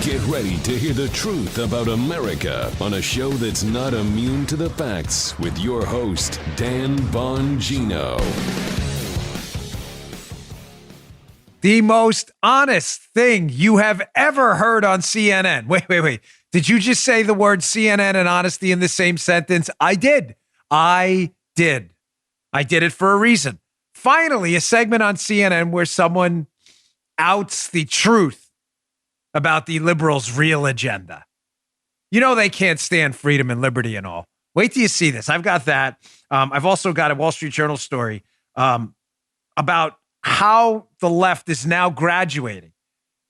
Get ready to hear the truth about America on a show that's not immune to the facts with your host, Dan Bongino. The most honest thing you have ever heard on CNN. Wait. Did you just say the word CNN and honesty in the same sentence? I did. I did it for a reason. Finally, a segment on CNN where someone outs the truth about the liberals' real agenda. You know they can't stand freedom and liberty and all. Wait till you see this. I've got that. I've also got a Wall Street Journal story about how the left is now graduating.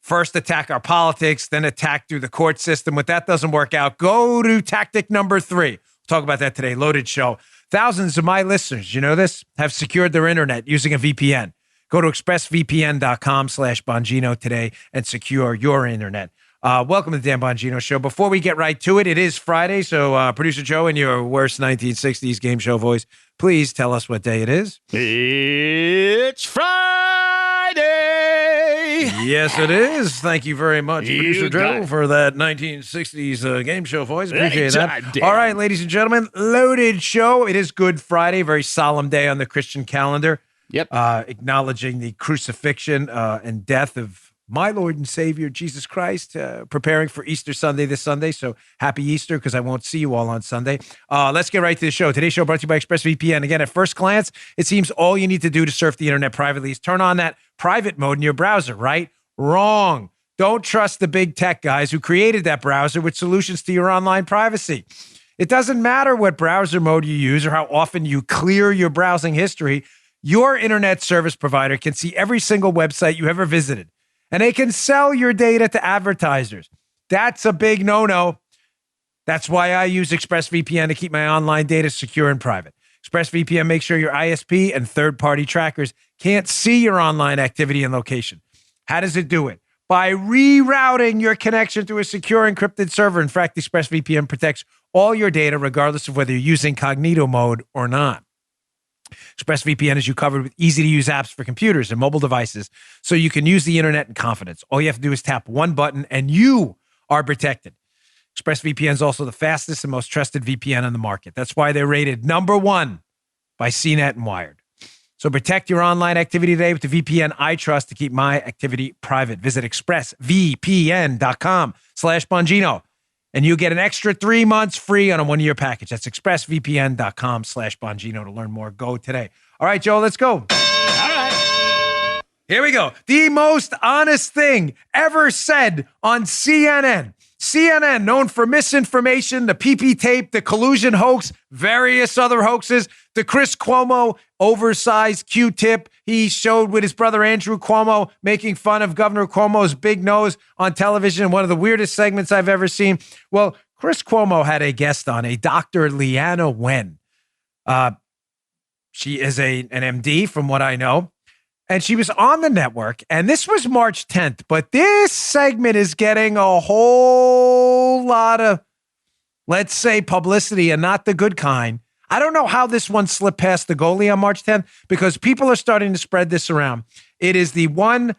First attack our politics, then attack through the court system. When that doesn't work out, go to tactic number 3. We'll talk about that today. Loaded show. Thousands of my listeners, you know this, have secured their internet using a VPN. Go to expressvpn.com/Bongino today and secure your internet. Welcome to the Dan Bongino Show. Before we get right to it, it is Friday, so Producer Joe, in your worst 1960s game show voice, please tell us what day it is. It's Friday! Yes, it is. Thank you very much, Producer Joe, for that 1960s game show voice. Appreciate that. All right, ladies and gentlemen, Loaded Show. It is Good Friday, very solemn day on the Christian calendar. Yep. Acknowledging the crucifixion and death of my Lord and Savior, Jesus Christ, preparing for Easter Sunday this Sunday. So happy Easter, because I won't see you all on Sunday. Let's get right to the show. Today's show brought to you by ExpressVPN. Again, at first glance, it seems all you need to do to surf the internet privately is turn on that private mode in your browser, right? Wrong. Don't trust the big tech guys who created that browser with solutions to your online privacy. It doesn't matter what browser mode you use or how often you clear your browsing history. Your internet service provider can see every single website you ever visited, and they can sell your data to advertisers. That's a big no-no. That's why I use ExpressVPN to keep my online data secure and private. ExpressVPN makes sure your ISP and third-party trackers can't see your online activity and location. How does it do it? By rerouting your connection to a secure encrypted server. In fact, ExpressVPN protects all your data regardless of whether you're using incognito mode or not. ExpressVPN is you covered with easy-to-use apps for computers and mobile devices so you can use the internet in confidence. All you have to do is tap one button and you are protected. ExpressVPN is also the fastest and most trusted VPN on the market. That's why they're rated #1 by CNET and Wired. So protect your online activity today with the VPN I trust to keep my activity private. Visit expressvpn.com/Bongino. And you get an extra 3 months free on a 1-year package. That's expressvpn.com/Bongino to learn more. Go today. All right, Joe, let's go. All right. Here we go. The most honest thing ever said on CNN. CNN, known for misinformation, the PP tape, the collusion hoax, various other hoaxes, the Chris Cuomo oversized Q-tip he showed with his brother Andrew Cuomo, making fun of Governor Cuomo's big nose on television, one of the weirdest segments I've ever seen. Well, Chris Cuomo had a guest on, a Dr. Leanna Wen. She is an MD, from what I know. And she was on the network, and this was March 10th, but this segment is getting a whole lot of, let's say, publicity, and not the good kind. I don't know how this one slipped past the goalie on March 10th, because people are starting to spread this around. It is the one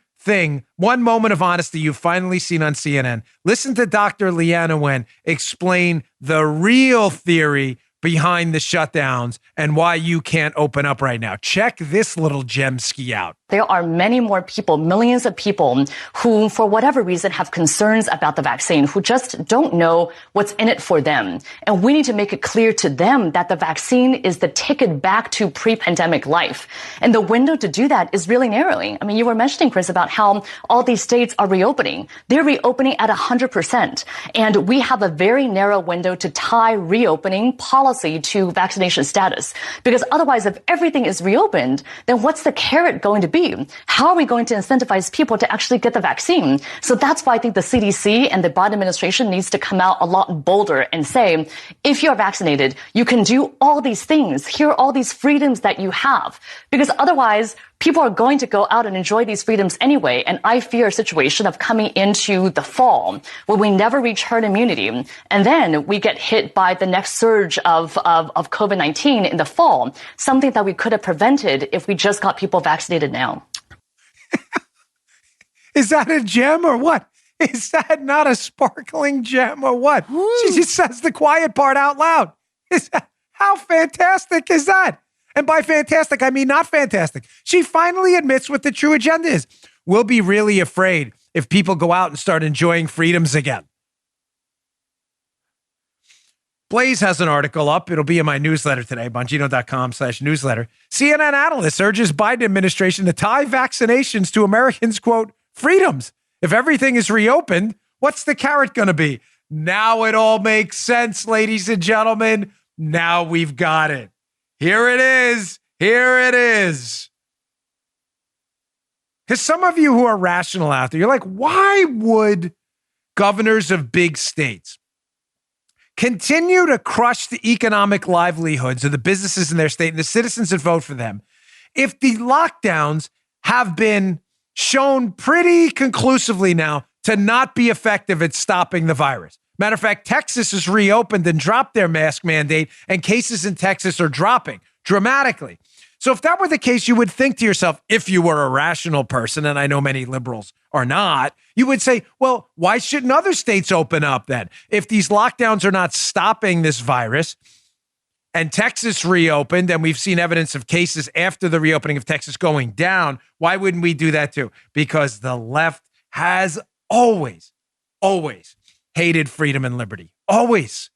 moment of honesty you've finally seen on CNN. Listen to Dr. Leanna Wen explain the real theory behind the shutdowns and why you can't open up right now. Check this little gem ski out. There are many more people, millions of people who, for whatever reason, have concerns about the vaccine, who just don't know what's in it for them. And we need to make it clear to them that the vaccine is the ticket back to pre-pandemic life. And the window to do that is really narrowing. I mean, you were mentioning, Chris, about how all these states are reopening. They're reopening at 100%. And we have a very narrow window to tie reopening policy to vaccination status. Because otherwise, if everything is reopened, then what's the carrot going to be? How are we going to incentivize people to actually get the vaccine? So that's why I think the CDC and the Biden administration needs to come out a lot bolder and say, if you're vaccinated, you can do all these things. Here are all these freedoms that you have. Because otherwise, people are going to go out and enjoy these freedoms anyway. And I fear a situation of coming into the fall where we never reach herd immunity. And then we get hit by the next surge of COVID-19 in the fall, something that we could have prevented if we just got people vaccinated now. Is that a gem or what? Is that not a sparkling gem or what? She just says the quiet part out loud. How fantastic is that? And by fantastic, I mean not fantastic. She finally admits what the true agenda is. We'll be really afraid if people go out and start enjoying freedoms again. Blaze has an article up. It'll be in my newsletter today, bongino.com/newsletter. CNN analyst urges Biden administration to tie vaccinations to Americans' quote, freedoms. If everything is reopened, what's the carrot going to be? Now it all makes sense, ladies and gentlemen. Now we've got it. Here it is. Here it is. Because some of you who are rational out there, you're like, why would governors of big states continue to crush the economic livelihoods of the businesses in their state and the citizens that vote for them if the lockdowns have been shown pretty conclusively now to not be effective at stopping the virus? Matter of fact, Texas has reopened and dropped their mask mandate, and cases in Texas are dropping dramatically. So if that were the case, you would think to yourself, if you were a rational person, and I know many liberals are not, you would say, well, why shouldn't other states open up then? If these lockdowns are not stopping this virus, and Texas reopened, and we've seen evidence of cases after the reopening of Texas going down, why wouldn't we do that too? Because the left has always hated freedom and liberty. Always.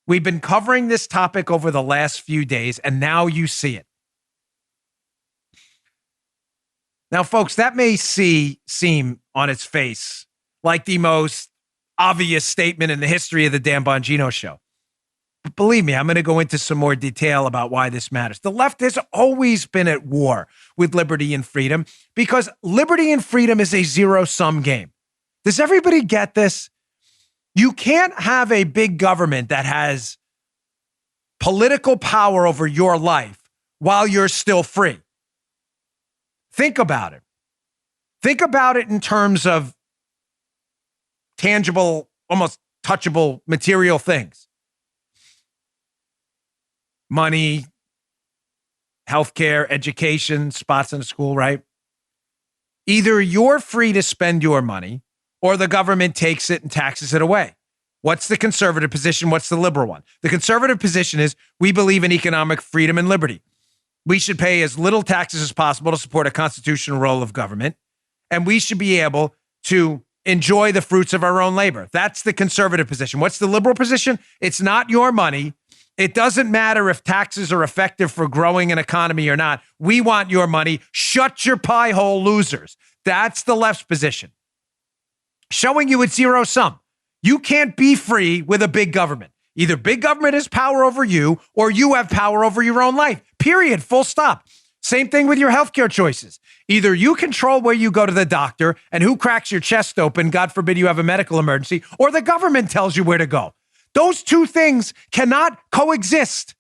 We've been covering this topic over the last few days, and now you see it. Now, folks, that may seem on its face like the most obvious statement in the history of the Dan Bongino Show. But believe me, I'm going to go into some more detail about why this matters. The left has always been at war with liberty and freedom because liberty and freedom is a zero-sum game. Does everybody get this? You can't have a big government that has political power over your life while you're still free. Think about it. Think about it in terms of tangible, almost touchable material things. Money, healthcare, education, spots in a school, right? Either you're free to spend your money or the government takes it and taxes it away. What's the conservative position? What's the liberal one? The conservative position is we believe in economic freedom and liberty. We should pay as little taxes as possible to support a constitutional role of government, and we should be able to enjoy the fruits of our own labor. That's the conservative position. What's the liberal position? It's not your money. It doesn't matter if taxes are effective for growing an economy or not. We want your money. Shut your pie hole, losers. That's the left's position. Showing you it's zero sum. You can't be free with a big government. Either big government has power over you or you have power over your own life. Period. Full stop. Same thing with your healthcare choices. Either you control where you go to the doctor and who cracks your chest open, God forbid you have a medical emergency, or the government tells you where to go. Those two things cannot coexist.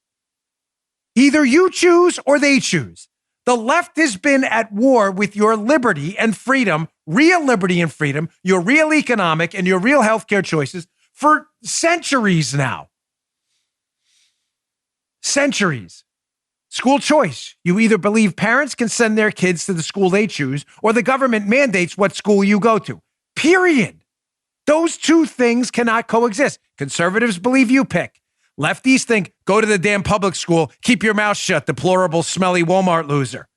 Either you choose or they choose. The left has been at war with your liberty and freedom, real liberty and freedom, your real economic and your real healthcare choices for centuries now. Centuries. School choice. You either believe parents can send their kids to the school they choose or the government mandates what school you go to. Period. Those two things cannot coexist. Conservatives believe you pick. Lefties think, go to the damn public school, keep your mouth shut, deplorable, smelly Walmart loser.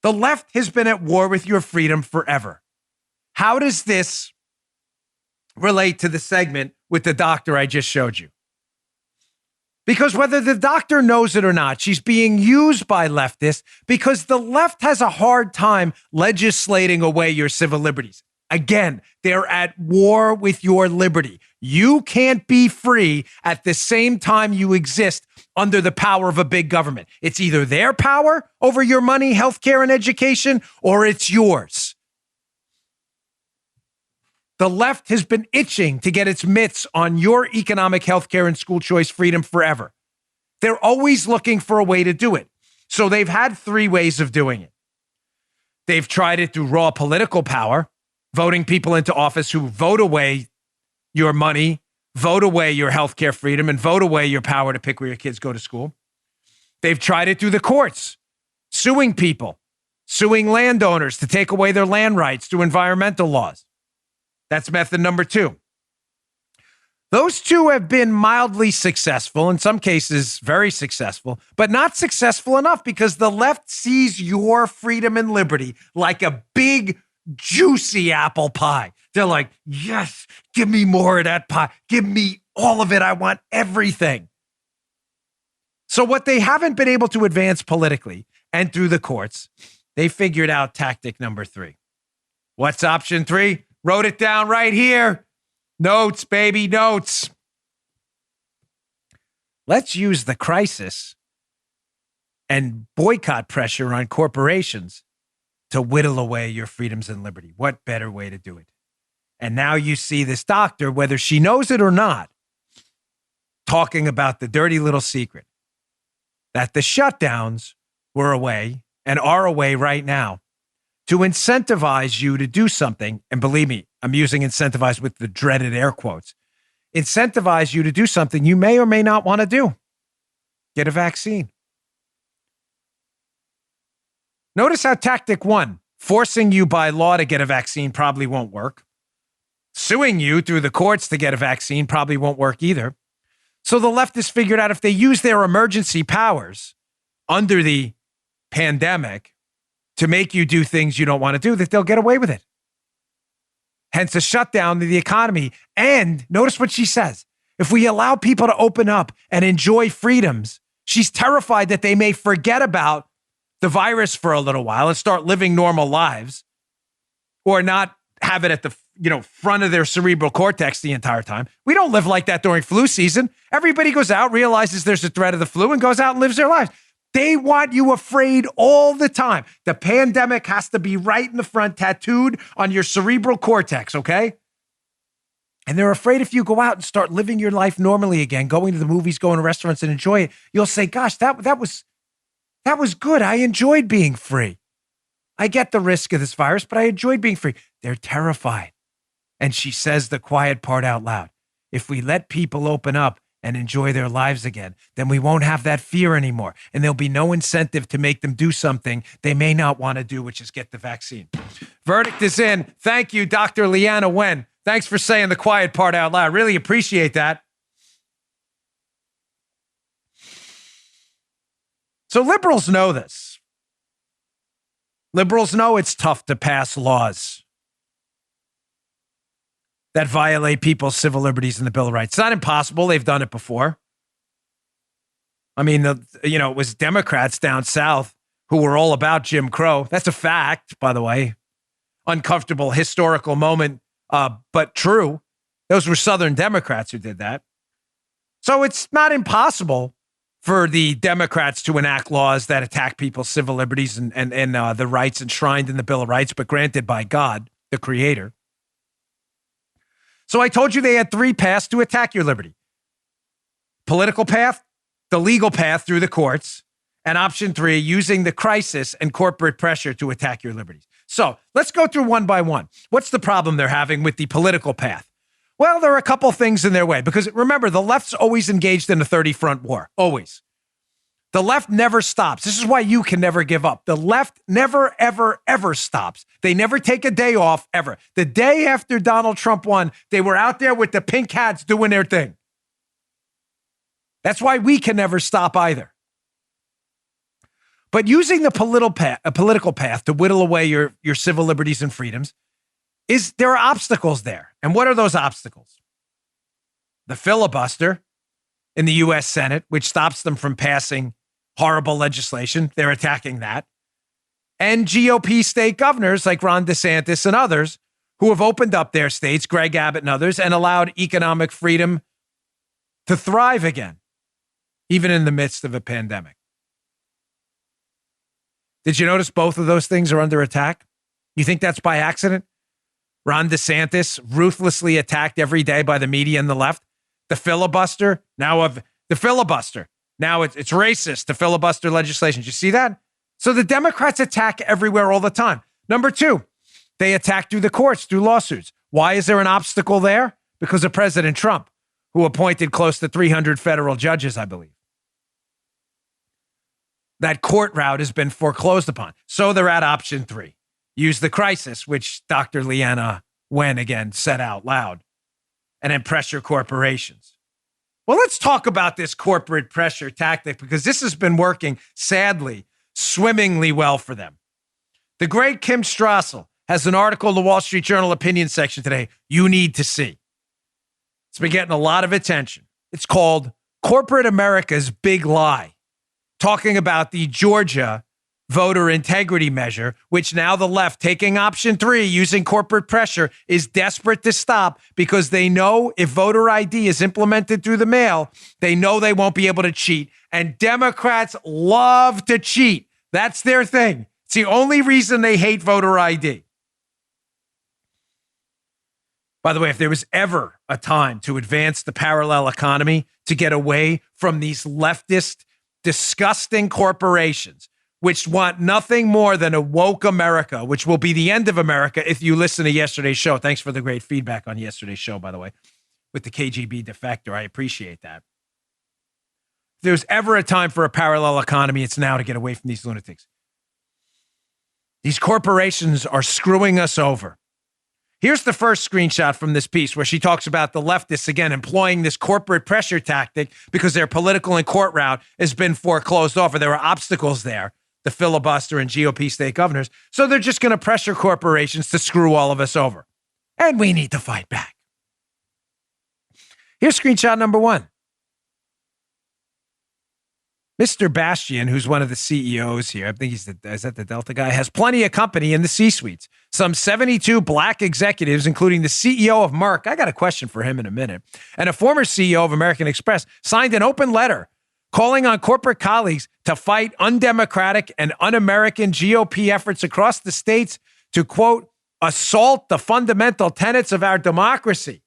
The left has been at war with your freedom forever. How does this relate to the segment with the doctor I just showed you? Because whether the doctor knows it or not, she's being used by leftists because the left has a hard time legislating away your civil liberties. Again, they're at war with your liberty. You can't be free at the same time you exist under the power of a big government. It's either their power over your money, healthcare, and education, or it's yours. The left has been itching to get its mitts on your economic, healthcare, and school choice freedom forever. They're always looking for a way to do it. So they've had three ways of doing it. They've tried it through raw political power, voting people into office who vote away your money, vote away your healthcare freedom, and vote away your power to pick where your kids go to school. They've tried it through the courts, suing people suing landowners to take away their land rights through environmental laws. That's method number 2. Those two have been mildly successful, in some cases very successful, but not successful enough because the left sees your freedom and liberty like a big, juicy apple pie. They're like, yes, give me more of that pie. Give me all of it. I want everything. So what they haven't been able to advance politically and through the courts, they figured out tactic number 3. What's option 3? Wrote it down right here. Notes, baby, notes. Let's use the crisis and boycott pressure on corporations to whittle away your freedoms and liberty. What better way to do it? And now you see this doctor, whether she knows it or not, talking about the dirty little secret that the shutdowns were a way and are a way right now to incentivize you to do something. And believe me, I'm using incentivize with the dreaded air quotes. Incentivize you to do something you may or may not want to do. Get a vaccine. Notice how tactic 1, forcing you by law to get a vaccine probably won't work. Suing you through the courts to get a vaccine probably won't work either. So the left has figured out if they use their emergency powers under the pandemic to make you do things you don't want to do, that they'll get away with it. Hence a shutdown to the economy. And notice what she says. If we allow people to open up and enjoy freedoms, she's terrified that they may forget about the virus for a little while and start living normal lives, or not have it at the front of their cerebral cortex the entire time. We don't live like that during flu season. Everybody goes out, realizes there's a threat of the flu, and goes out and lives their lives. They want you afraid all the time. The pandemic has to be right in the front, tattooed on your cerebral cortex, okay? And they're afraid if you go out and start living your life normally again, going to the movies, going to restaurants and enjoy it, you'll say, gosh, that was good. I enjoyed being free. I get the risk of this virus, but I enjoyed being free. They're terrified. And she says the quiet part out loud. If we let people open up and enjoy their lives again, then we won't have that fear anymore. And there'll be no incentive to make them do something they may not want to do, which is get the vaccine. Verdict is in. Thank you, Dr. Leanna Wen. Thanks for saying the quiet part out loud. Really appreciate that. So liberals know this. Liberals know it's tough to pass laws that violate people's civil liberties and the Bill of Rights. It's not impossible. They've done it before. I mean, it was Democrats down south who were all about Jim Crow. That's a fact, by the way. Uncomfortable historical moment, but true. Those were Southern Democrats who did that. So it's not impossible for the Democrats to enact laws that attack people's civil liberties and the rights enshrined in the Bill of Rights, but granted by God, the Creator. So I told you they had 3 paths to attack your liberty. Political path, the legal path through the courts, and option 3, using the crisis and corporate pressure to attack your liberties. So let's go through one by one. What's the problem they're having with the political path? Well, there are a couple things in their way, because remember, the left's always engaged in a 30-front war, always. The left never stops. This is why you can never give up. The left never, ever, ever stops. They never take a day off, ever. The day after Donald Trump won, they were out there with the pink hats doing their thing. That's why we can never stop either. But using the political path to whittle away your civil liberties and freedoms, there are obstacles there. And what are those obstacles? The filibuster in the U.S. Senate, which stops them from passing horrible legislation. They're attacking that. And GOP state governors like Ron DeSantis and others who have opened up their states, Greg Abbott and others, and allowed economic freedom to thrive again, even in the midst of a pandemic. Did you notice both of those things are under attack? You think that's by accident? Ron DeSantis, ruthlessly attacked every day by the media and the left. The filibuster, now it's racist to filibuster legislation. Did you see that? So the Democrats attack everywhere all the time. Number 2, they attack through the courts, through lawsuits. Why is there an obstacle there? Because of President Trump, who appointed close to 300 federal judges, I believe. That court route has been foreclosed upon. So they're at option 3. Use the crisis, which Dr. Leanna Wen again said out loud, and then pressure corporations. Well, let's talk about this corporate pressure tactic because this has been working, sadly, swimmingly well for them. The great Kim Strassel has an article in the Wall Street Journal opinion section today you need to see. It's been getting a lot of attention. It's called Corporate America's Big Lie, talking about the Georgia voter integrity measure, which now the left, taking option 3, using corporate pressure, is desperate to stop because they know if voter ID is implemented through the mail, they know they won't be able to cheat. And Democrats love to cheat. That's their thing. It's the only reason they hate voter ID. By the way, if there was ever a time to advance the parallel economy, to get away from these leftist, disgusting corporations, which want nothing more than a woke America, which will be the end of America if you listen to yesterday's show. Thanks for the great feedback on yesterday's show, by the way, with the KGB defector. I appreciate that. If there's ever a time for a parallel economy, it's now to get away from these lunatics. These corporations are screwing us over. Here's the first screenshot from this piece where she talks about the leftists, again, employing this corporate pressure tactic because their political and court route has been foreclosed off, or there are obstacles there, the filibuster and GOP state governors. So they're just going to pressure corporations to screw all of us over. And we need to fight back. Here's screenshot number 1. Mr. Bastian, who's one of the CEOs here, I think is that the Delta guy, has plenty of company in the C-suites. Some 72 black executives, including the CEO of Merck. I got a question for him in a minute. And a former CEO of American Express signed an open letter calling on corporate colleagues to fight undemocratic and un-American GOP efforts across the states to, quote, assault the fundamental tenets of our democracy.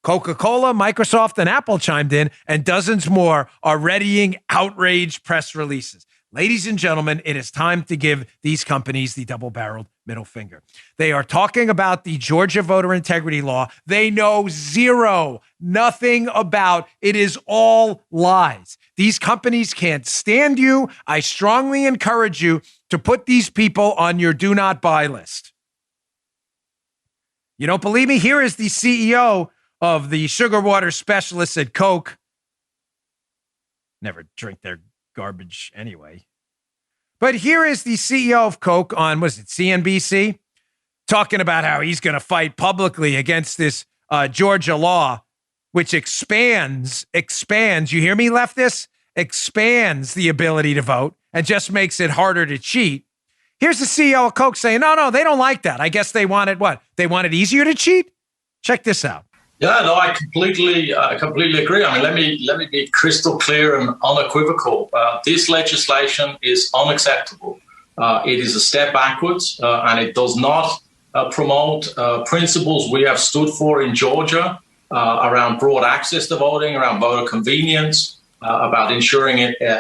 Coca-Cola, Microsoft, and Apple chimed in, and dozens more are readying outrage press releases. Ladies and gentlemen, it is time to give these companies the double-barreled middle finger. They are talking about the Georgia voter integrity law. They know nothing about. It is all lies. These companies can't stand you. I strongly encourage you to put these people on your do not buy list. You don't believe me? Here is the CEO of the sugar water specialists at Coke. Never drink their garbage anyway. But here is the CEO of Coke on, was it CNBC? Talking about how he's going to fight publicly against this Georgia law, which expands, you hear me, leftists? Expands the ability to vote and just makes it harder to cheat. Here's the CEO of Coke saying, no, they don't like that. I guess they wanted what? They want it easier to cheat? Check this out. Yeah, no, I completely agree. I mean, let me be crystal clear and unequivocal. This legislation is unacceptable. It is a step backwards, and it does not promote principles we have stood for in Georgia around broad access to voting, around voter convenience, about ensuring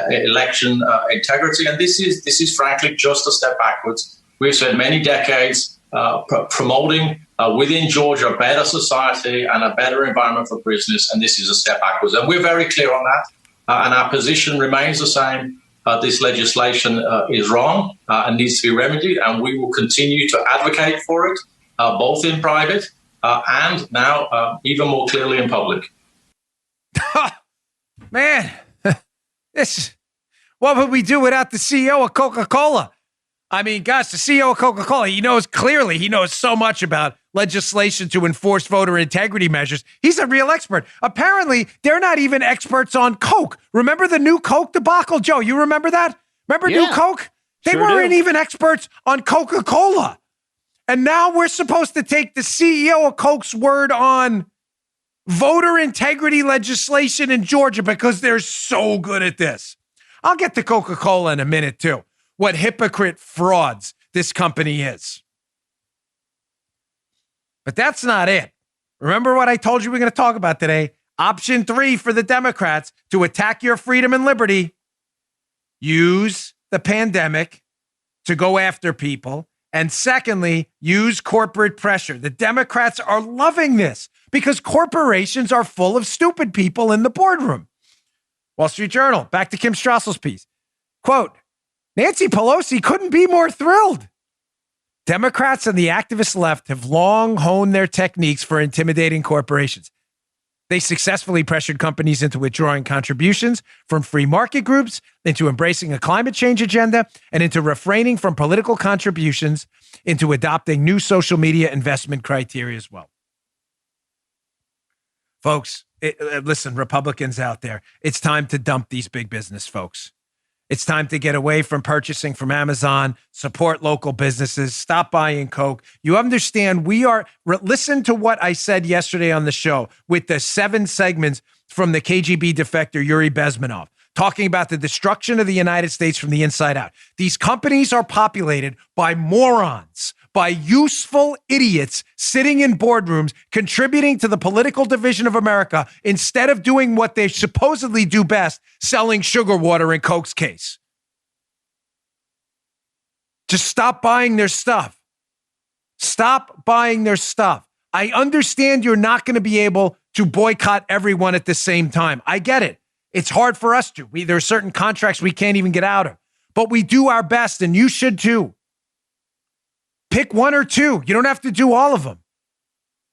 election integrity. And this is frankly just a step backwards. We've spent many decades promoting within Georgia a better society and a better environment for business, and this is a step backwards. And we're very clear on that, and our position remains the same. This legislation is wrong and needs to be remedied, and we will continue to advocate for it, both in private and now even more clearly in public. Man, what would we do without the CEO of Coca-Cola? I mean, gosh, the CEO of Coca-Cola, he knows so much about legislation to enforce voter integrity measures. He's a real expert. Apparently, they're not even experts on Coke. Remember the new Coke debacle? Joe, you remember that? Remember new Coke? They weren't even experts on Coca-Cola. And now we're supposed to take the CEO of Coke's word on voter integrity legislation in Georgia because they're so good at this. I'll get to Coca-Cola in a minute, too. What hypocrite frauds this company is. But that's not it. Remember what I told you we're going to talk about today? Option 3 for the Democrats to attack your freedom and liberty. Use the pandemic to go after people. And secondly, use corporate pressure. The Democrats are loving this because corporations are full of stupid people in the boardroom. Wall Street Journal, back to Kim Strassel's piece. Quote, Nancy Pelosi couldn't be more thrilled. Democrats and the activist left have long honed their techniques for intimidating corporations. They successfully pressured companies into withdrawing contributions from free market groups, into embracing a climate change agenda, and into refraining from political contributions, into adopting new social media investment criteria as well. Folks, listen, Republicans out there, it's time to dump these big business folks. It's time to get away from purchasing from Amazon, support local businesses, stop buying Coke. You understand listen to what I said yesterday on the show with the 7 segments from the KGB defector Yuri Bezmenov, talking about the destruction of the United States from the inside out. These companies are populated by morons, by useful idiots sitting in boardrooms, contributing to the political division of America instead of doing what they supposedly do best, selling sugar water in Coke's case. Just stop buying their stuff. Stop buying their stuff. I understand you're not going to be able to boycott everyone at the same time. I get it. It's hard for us to. There are certain contracts we can't even get out of, but we do our best, and you should too. Pick 1 or 2. You don't have to do all of them.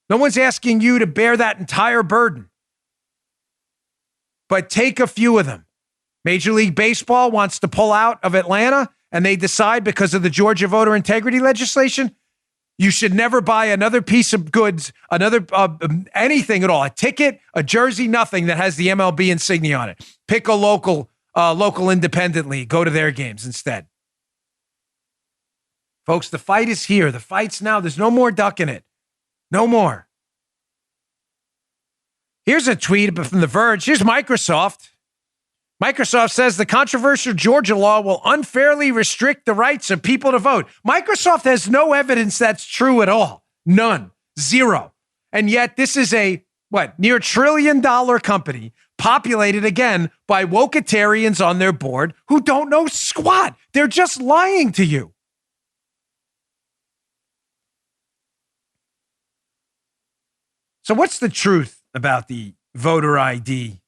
No one's asking you to bear that entire burden. But take a few of them. Major League Baseball wants to pull out of Atlanta, and they decide because of the Georgia voter integrity legislation, you should never buy another piece of goods, anything at all, a ticket, a jersey, nothing that has the MLB insignia on it. Pick a local independent league. Go to their games instead. Folks, the fight is here. The fight's now. There's no more ducking it. No more. Here's a tweet from The Verge. Here's Microsoft. Microsoft says the controversial Georgia law will unfairly restrict the rights of people to vote. Microsoft has no evidence that's true at all. None. Zero. And yet this is a, near $1 trillion company populated again by wokeitarians on their board who don't know squat. They're just lying to you. So what's the truth about the voter ID,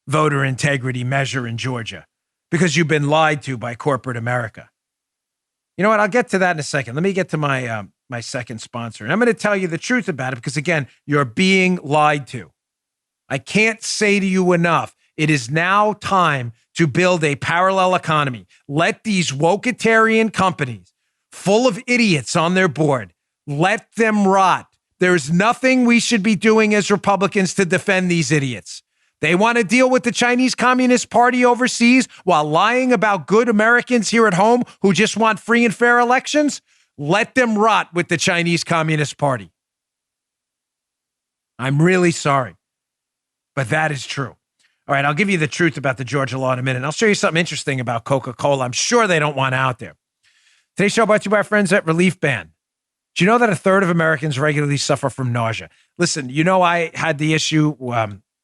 voter integrity measure in Georgia? Because you've been lied to by corporate America. You know what? I'll get to that in a second. Let me get to my second sponsor. And I'm going to tell you the truth about it because, again, you're being lied to. I can't say to you enough. It is now time to build a parallel economy. Let these wokeitarian companies full of idiots on their board, let them rot. There's nothing we should be doing as Republicans to defend these idiots. They want to deal with the Chinese Communist Party overseas while lying about good Americans here at home who just want free and fair elections. Let them rot with the Chinese Communist Party. I'm really sorry, but that is true. All right, I'll give you the truth about the Georgia law in a minute. I'll show you something interesting about Coca-Cola. I'm sure they don't want out there. Today's show brought to you by our friends at Relief Band. Do you know that 1/3 of Americans regularly suffer from nausea? Listen, I had the issue.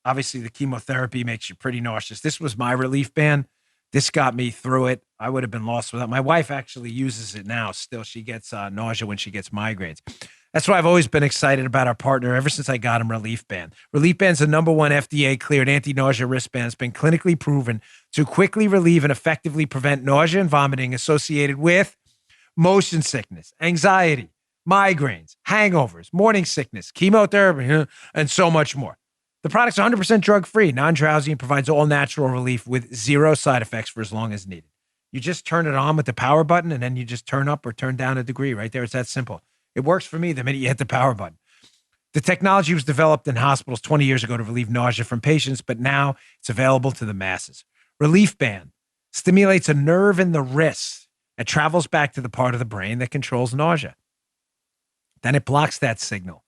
Obviously, the chemotherapy makes you pretty nauseous. This was my Relief Band. This got me through it. I would have been lost without. My wife actually uses it now. Still, she gets nausea when she gets migraines. That's why I've always been excited about our partner ever since I got him Relief Band. Relief Band's the #1 FDA-cleared anti-nausea wristband. It's been clinically proven to quickly relieve and effectively prevent nausea and vomiting associated with motion sickness, anxiety, migraines, hangovers, morning sickness, chemotherapy, and so much more. The product's 100% drug-free, non-drowsy, and provides all-natural relief with 0 side effects for as long as needed. You just turn it on with the power button, and then you just turn up or turn down a degree right there. It's that simple. It works for me the minute you hit the power button. The technology was developed in hospitals 20 years ago to relieve nausea from patients, but now it's available to the masses. Relief Band stimulates a nerve in the wrist and travels back to the part of the brain that controls nausea. Then it blocks that signal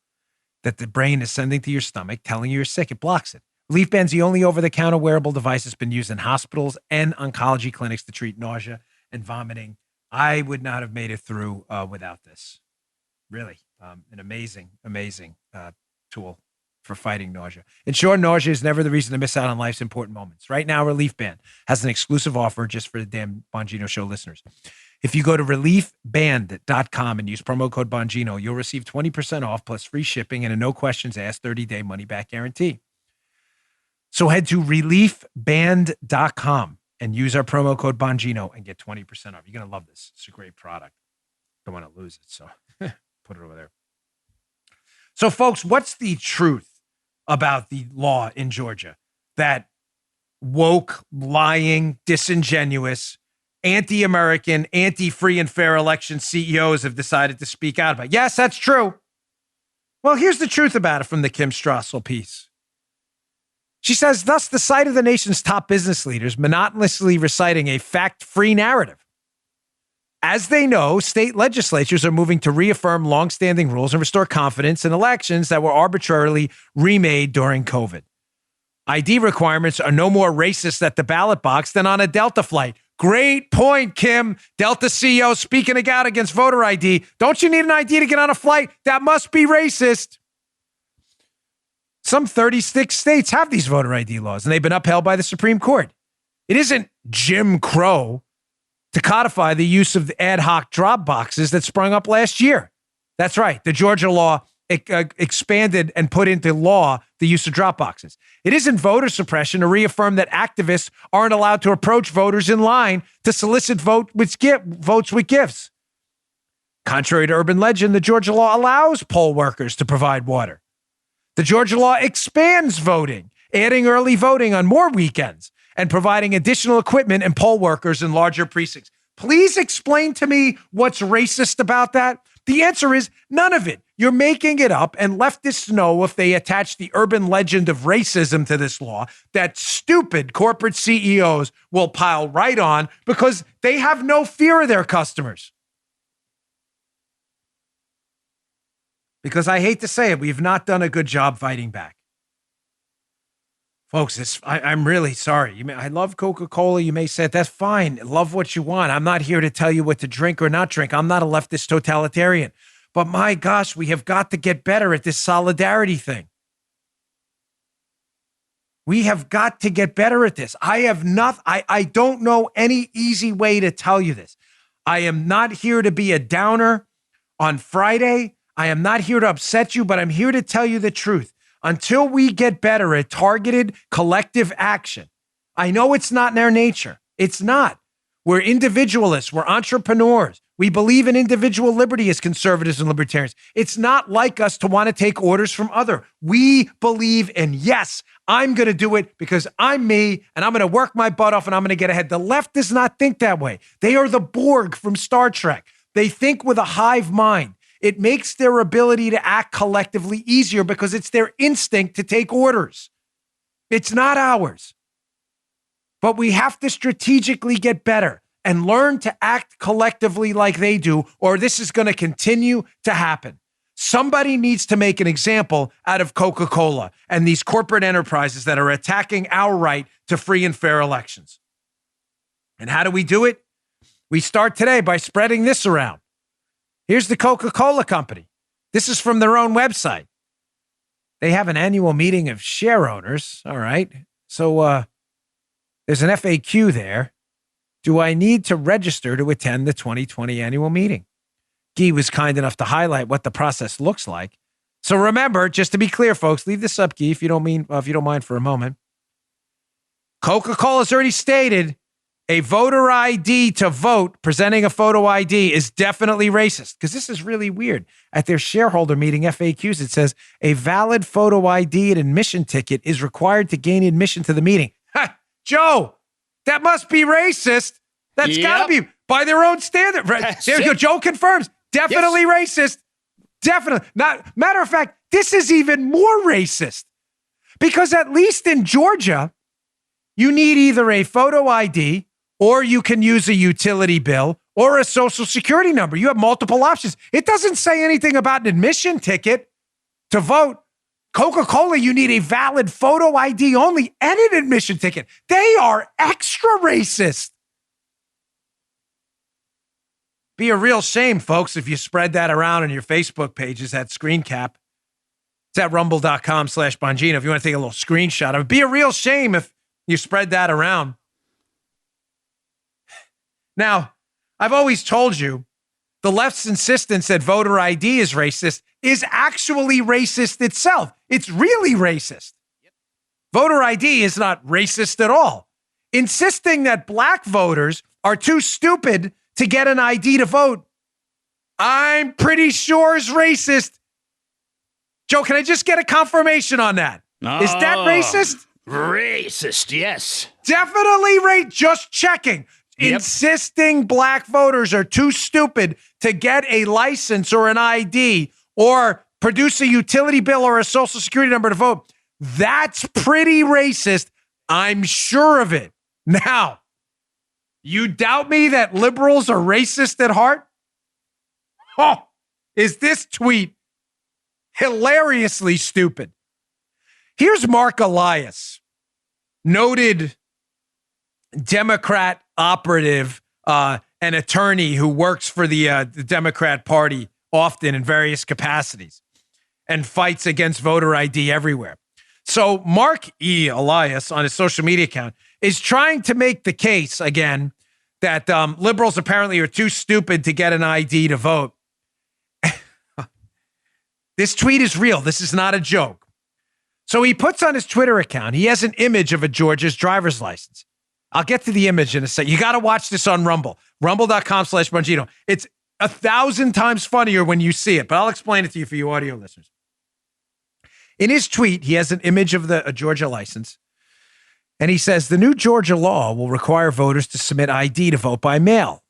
that the brain is sending to your stomach, telling you you're sick. It blocks it. Relief Band's the only over-the-counter wearable device that's been used in hospitals and oncology clinics to treat nausea and vomiting. I would not have made it through without this. Really, an amazing tool for fighting nausea. In short, nausea is never the reason to miss out on life's important moments. Right now, Relief Band has an exclusive offer just for the Dan Bongino Show listeners. If you go to reliefband.com and use promo code Bongino, you'll receive 20% off plus free shipping and a no questions asked 30-day money-back guarantee. So head to reliefband.com and use our promo code Bongino and get 20% off. You're going to love this. It's a great product. Don't want to lose it, so put it over there. So, folks, what's the truth about the law in Georgia that woke, lying, disingenuous, anti-American, anti-free and fair election CEOs have decided to speak out about? Yes, that's true. Well, here's the truth about it from the Kim Strassel piece. She says, thus, the sight of the nation's top business leaders monotonously reciting a fact-free narrative. As they know, state legislatures are moving to reaffirm longstanding rules and restore confidence in elections that were arbitrarily remade during COVID. ID requirements are no more racist at the ballot box than on a Delta flight. Great point, Kim. Delta CEO speaking out against voter ID. Don't you need an ID to get on a flight? That must be racist. Some 36 states have these voter ID laws, and they've been upheld by the Supreme Court. It isn't Jim Crow to codify the use of the ad hoc drop boxes that sprung up last year. That's right. The Georgia law expanded and put into law the use of drop boxes. It isn't voter suppression to reaffirm that activists aren't allowed to approach voters in line to solicit votes with gifts. Contrary to urban legend, the Georgia law allows poll workers to provide water. The Georgia law expands voting, adding early voting on more weekends and providing additional equipment and poll workers in larger precincts. Please explain to me what's racist about that. The answer is none of it. You're making it up, and leftists know if they attach the urban legend of racism to this law, that stupid corporate CEOs will pile right on because they have no fear of their customers. Because I hate to say it, we've not done a good job fighting back. Folks, I'm really sorry. I love Coca-Cola. You may say, that's fine. Love what you want. I'm not here to tell you what to drink or not drink. I'm not a leftist totalitarian. But my gosh, we have got to get better at this solidarity thing. We have got to get better at this. I don't know any easy way to tell you this. I am not here to be a downer on Friday. I am not here to upset you, but I'm here to tell you the truth. Until we get better at targeted collective action, I know it's not in our nature. It's not. We're individualists. We're entrepreneurs. We believe in individual liberty as conservatives and libertarians. It's not like us to want to take orders from others. We believe in, yes, I'm going to do it because I'm me and I'm going to work my butt off and I'm going to get ahead. The left does not think that way. They are the Borg from Star Trek. They think with a hive mind. It makes their ability to act collectively easier because it's their instinct to take orders. It's not ours. But we have to strategically get better and learn to act collectively like they do, or this is going to continue to happen. Somebody needs to make an example out of Coca-Cola and these corporate enterprises that are attacking our right to free and fair elections. And how do we do it? We start today by spreading this around. Here's the Coca-Cola company. This is from their own website. They have an annual meeting of share owners. All right. So there's an FAQ there. Do I need to register to attend the 2020 annual meeting? Guy was kind enough to highlight what the process looks like. So remember, just to be clear, folks, leave this up, Guy, if you don't mind for a moment. Coca-Cola's already stated a voter ID to vote, presenting a photo ID, is definitely racist. Because this is really weird. At their shareholder meeting FAQs, it says a valid photo ID and admission ticket is required to gain admission to the meeting. Ha! Joe, that must be racist. That's got to be by their own standard. Right? There you go. Joe confirms. Definitely racist. Definitely. Not, matter of fact, this is even more racist. Because at least in Georgia, you need either a photo ID or you can use a utility bill or a social security number. You have multiple options. It doesn't say anything about an admission ticket to vote. Coca-Cola, you need a valid photo ID only and an admission ticket. They are extra racist. Be a real shame, folks, if you spread that around on your Facebook pages, that screen cap. It's at rumble.com/Bongino. If you want to take a little screenshot of it, be a real shame if you spread that around. Now, I've always told you the left's insistence that voter ID is racist is actually racist itself. It's really racist. Voter ID is not racist at all. insisting that black voters are too stupid to get an ID to vote, I'm pretty sure is racist. Joe, can I just get a confirmation on that? Is that racist? Racist, yes. Definitely just checking. Yep. Insisting black voters are too stupid to get a license or an ID or produce a utility bill or a social security number to vote. That's pretty racist. I'm sure of it. Now, you doubt me that liberals are racist at heart? Oh, is this tweet hilariously stupid? Here's Mark Elias, noted Democrat operative, an attorney who works for the Democrat Party often in various capacities and fights against voter ID everywhere. So Mark E. Elias on his social media account is trying to make the case again that liberals apparently are too stupid to get an ID to vote. This tweet is real. This is not a joke. So he puts on his Twitter account, he has an image of a Georgia's driver's license. I'll get to the image in a second. You got to watch this on Rumble, rumble.com/Bongino. It's 1,000 times funnier when you see it, but I'll explain it to you for you audio listeners. In his tweet, he has an image of a Georgia license, and he says, the new Georgia law will require voters to submit ID to vote by mail.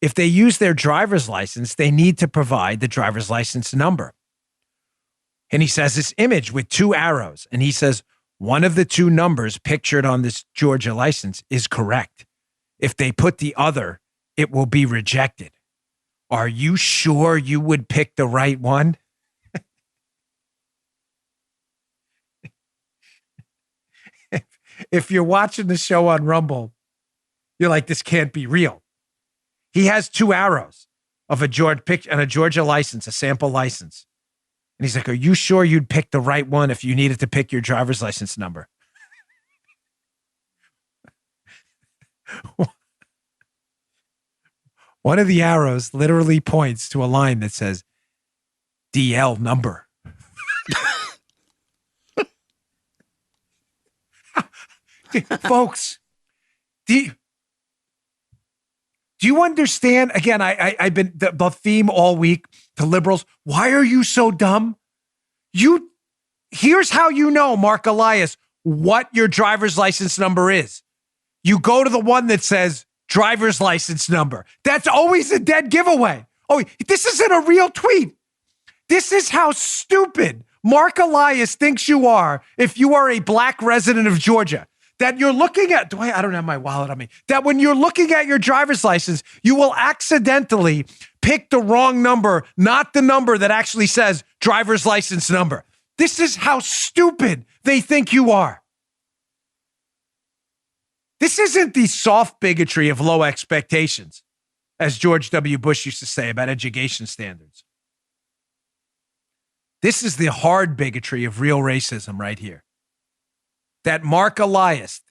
If they use their driver's license, they need to provide the driver's license number. And he says this image with two arrows, and he says, one of the two numbers pictured on this Georgia license is correct. If they put the other, it will be rejected. Are you sure you would pick the right one? If you're watching the show on Rumble, you're like, this can't be real. He has two arrows of a Georgia license, a sample license. And he's like, are you sure you'd pick the right one if you needed to pick your driver's license number? One of the arrows literally points to a line that says DL number. Folks, do you understand? Again, I've been the theme all week to liberals. Why are you so dumb? Here's how you know, Mark Elias, what your driver's license number is. You go to the one that says driver's license number. That's always a dead giveaway. Oh, this isn't a real tweet. This is how stupid Mark Elias thinks you are if you are a black resident of Georgia. That you're looking at, I don't have my wallet on me. That when you're looking at your driver's license, you will accidentally pick the wrong number, not the number that actually says driver's license number. This is how stupid they think you are. This isn't the soft bigotry of low expectations, as George W. Bush used to say about education standards. This is the hard bigotry of real racism right here. That Mark Elias,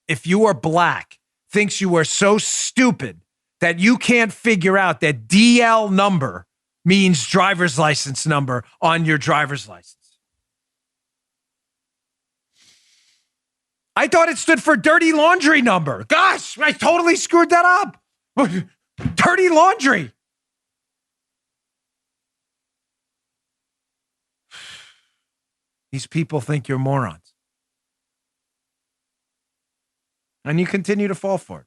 if you are black, thinks you are so stupid that you can't figure out that DL number means driver's license number on your driver's license. I thought it stood for dirty laundry number. Gosh, I totally screwed that up. Dirty laundry. These people think you're morons. And you continue to fall for it.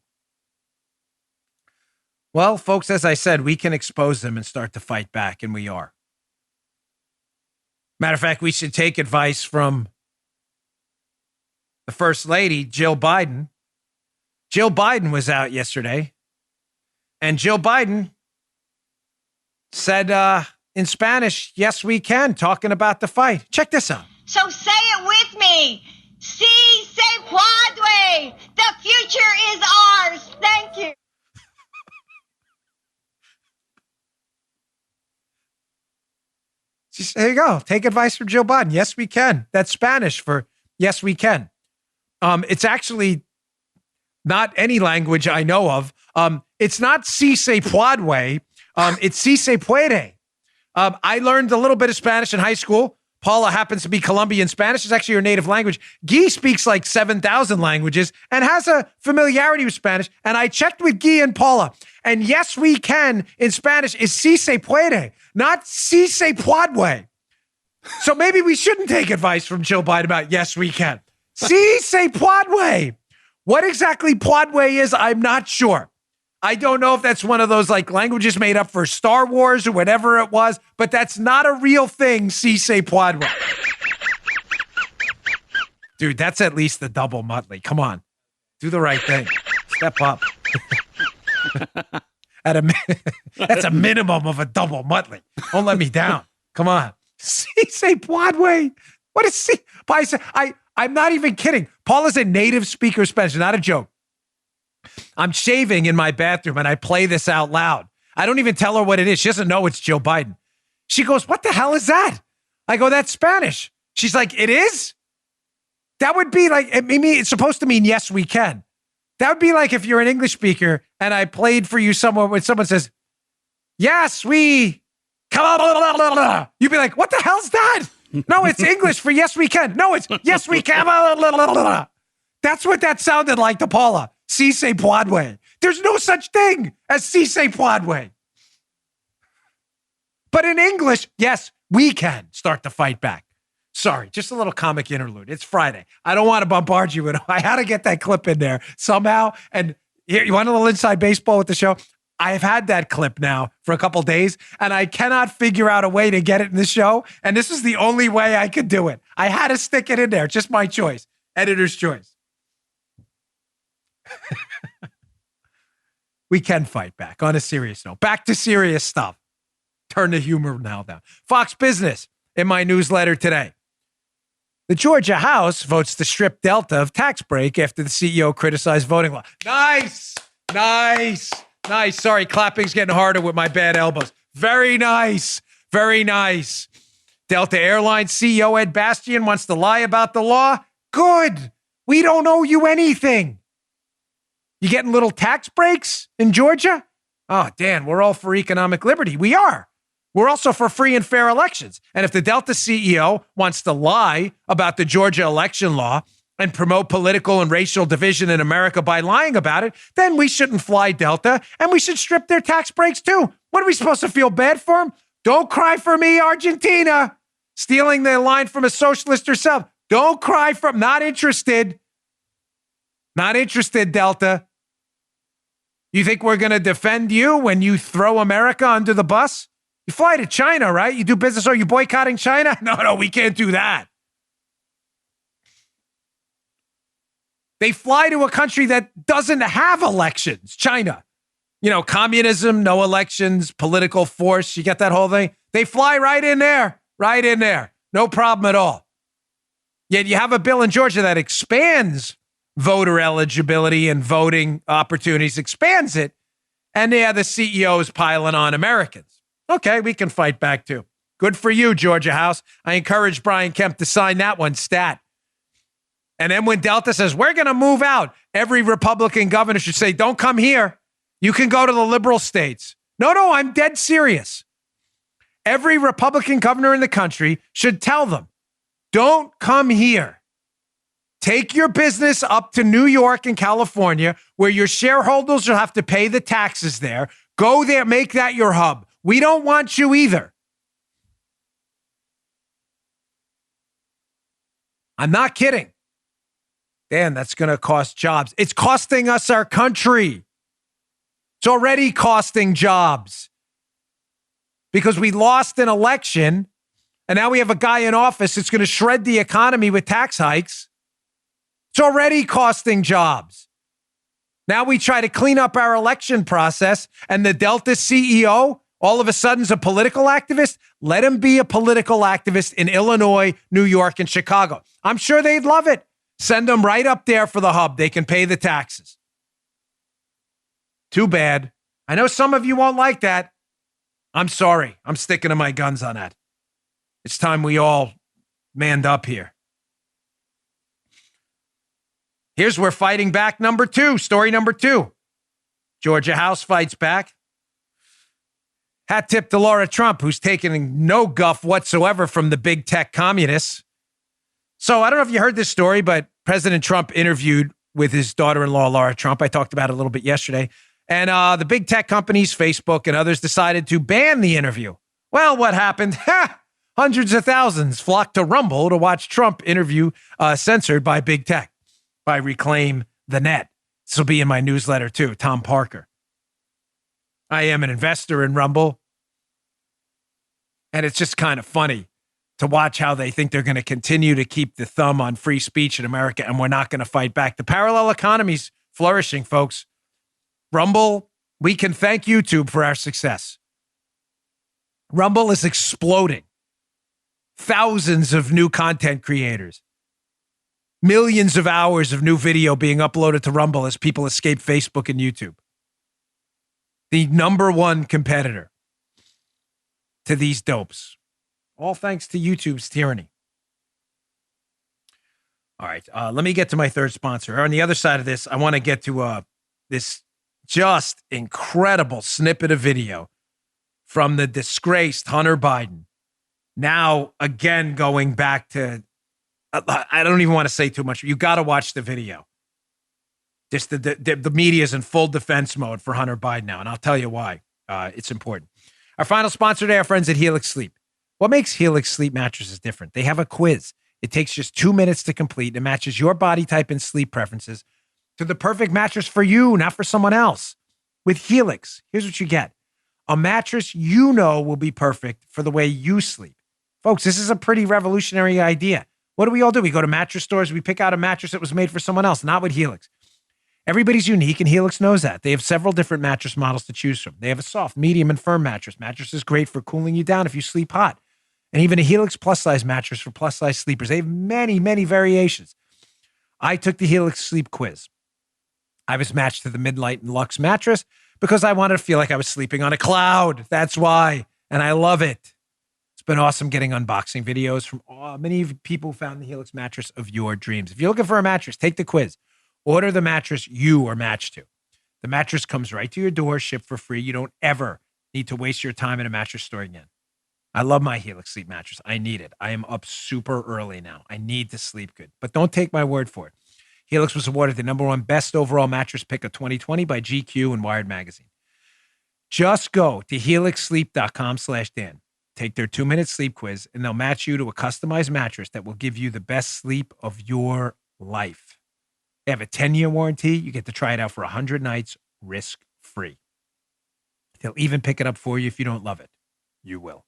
Well, folks, as I said, we can expose them and start to fight back, and we are. Matter of fact, we should take advice from the First Lady, Jill Biden. Jill Biden was out yesterday, and Jill Biden said in Spanish, yes, we can, talking about the fight. Check this out. So say it with me. Sí se puede. The future is ours. Thank you. There you go. Take advice from Jill Biden. Yes, we can. That's Spanish for yes, we can. It's actually not any language I know of. It's not sí se puede. It's sí se puede. I learned a little bit of Spanish in high school. Paula happens to be Colombian Spanish. It's actually her native language. Guy speaks like 7,000 languages and has a familiarity with Spanish. And I checked with Guy and Paula. And yes, we can in Spanish is si se puede, not si se puede. So maybe we shouldn't take advice from Joe Biden about yes, we can. Si se puede. What exactly puede is, I'm not sure. I don't know if that's one of those like languages made up for Star Wars or whatever it was, but that's not a real thing, si se puede. Dude, that's at least the double Muttley. Come on. Do the right thing. Step up. That's a minimum of a double Muttley. Don't let me down. Come on. Si se puede. What is si? I'm not even kidding. Paul is a native speaker of Spanish, not a joke. I'm shaving in my bathroom and I play this out loud. I don't even tell her what it is. She doesn't know it's Joe Biden. She goes, what the hell is that? I go, that's Spanish. She's like, it is? That would be like, it's supposed to mean yes, we can. That would be like if you're an English speaker and I played for you somewhere when someone says, yes, we come. You'd be like, what the hell's that? No, it's English for yes, we can. No, it's yes, we can. That's what that sounded like to Paula. Si se puede. There's no such thing as si se puede. But in English, yes, we can start to fight back. Sorry, just a little comic interlude. It's Friday. I don't want to bombard you with it. I had to get that clip in there somehow. And here, you want a little inside baseball with the show? I've had that clip now for a couple days, and I cannot figure out a way to get it in the show. And this is the only way I could do it. I had to stick it in there. Just my choice. Editor's choice. We can fight back on a serious note. Back to serious stuff. Turn the humor now down. Fox Business in my newsletter today. The Georgia House votes to strip Delta of tax break after the CEO criticized voting law. Nice. Sorry, clapping's getting harder with my bad elbows. Very nice. Delta Airlines CEO Ed Bastian wants to lie about the law. Good. We don't owe you anything. You getting little tax breaks in Georgia? Oh, Dan, we're all for economic liberty. We are. We're also for free and fair elections. And if the Delta CEO wants to lie about the Georgia election law and promote political and racial division in America by lying about it, then we shouldn't fly Delta and we should strip their tax breaks too. What are we supposed to feel bad for them? Don't cry for me, Argentina. Stealing the line from a socialist herself. Don't cry for them. Not interested. Not interested, Delta. You think we're going to defend you when you throw America under the bus? You fly to China, right? You do business. Are you boycotting China? No, we can't do that. They fly to a country that doesn't have elections, China. You know, communism, no elections, political force. You get that whole thing? They fly right in there. No problem at all. Yet you have a bill in Georgia that expands voter eligibility and voting opportunities, expands it. And yeah, the CEO is piling on Americans. Okay, we can fight back too. Good for you, Georgia House. I encourage Brian Kemp to sign that one stat. And then when Delta says, we're going to move out, every Republican governor should say, don't come here. You can go to the liberal states. No, I'm dead serious. Every Republican governor in the country should tell them, don't come here. Take your business up to New York and California, where your shareholders will have to pay the taxes there. Go there, make that your hub. We don't want you either. I'm not kidding. Dan, that's going to cost jobs. It's costing us our country. It's already costing jobs because we lost an election and now we have a guy in office that's going to shred the economy with tax hikes. It's already costing jobs. Now we try to clean up our election process and the Delta CEO all of a sudden is a political activist. Let him be a political activist in Illinois, New York, and Chicago. I'm sure they'd love it. Send them right up there for the hub. They can pay the taxes. Too bad. I know some of you won't like that. I'm sorry. I'm sticking to my guns on that. It's time we all manned up here. Here's where fighting back number 2, story number 2. Georgia House fights back. Hat tip to Laura Trump, who's taking no guff whatsoever from the big tech communists. So I don't know if you heard this story, but President Trump interviewed with his daughter-in-law, Laura Trump. I talked about it a little bit yesterday. And the big tech companies, Facebook and others, decided to ban the interview. Well, what happened? Hundreds of thousands flocked to Rumble to watch Trump interview censored by big tech, by Reclaim the Net. This will be in my newsletter too, Tom Parker. I am an investor in Rumble. And it's just kind of funny to watch how they think they're going to continue to keep the thumb on free speech in America, and we're not going to fight back. The parallel economy's flourishing, folks. Rumble, we can thank YouTube for our success. Rumble is exploding. Thousands of new content creators. Millions of hours of new video being uploaded to Rumble as people escape Facebook and YouTube. The number one competitor to these dopes. All thanks to YouTube's tyranny. All right, let me get to my third sponsor. On the other side of this, I want to get to this just incredible snippet of video from the disgraced Hunter Biden. Now, again, going back to, I don't even want to say too much. You got to watch the video. Just the media is in full defense mode for Hunter Biden now, and I'll tell you why. It's important. Our final sponsor today, our friends at Helix Sleep. What makes Helix Sleep mattresses different? They have a quiz. It takes just 2 minutes to complete. It matches your body type and sleep preferences to the perfect mattress for you, not for someone else. With Helix, here's what you get. A mattress you know will be perfect for the way you sleep. Folks, this is a pretty revolutionary idea. What do we all do? We go to mattress stores, we pick out a mattress that was made for someone else, not with Helix. Everybody's unique, and Helix knows that. They have several different mattress models to choose from. They have a soft, medium, and firm mattress. Mattress is great for cooling you down if you sleep hot. And even a Helix plus-size mattress for plus-size sleepers. They have many, many variations. I took the Helix Sleep Quiz. I was matched to the Midnight and Luxe mattress because I wanted to feel like I was sleeping on a cloud. That's why. And I love it. It's been awesome getting unboxing videos from many people who found the Helix mattress of your dreams. If you're looking for a mattress, take the quiz. Order the mattress you are matched to. The mattress comes right to your door, shipped for free. You don't ever need to waste your time in a mattress store again. I love my Helix Sleep mattress. I need it. I am up super early now. I need to sleep good. But don't take my word for it. Helix was awarded the #1 best overall mattress pick of 2020 by GQ and Wired Magazine. Just go to helixsleep.com/Dan. Take their 2-minute sleep quiz, and they'll match you to a customized mattress that will give you the best sleep of your life. They have a 10-year warranty. You get to try it out for 100 nights, risk-free. They'll even pick it up for you if you don't love it. You will.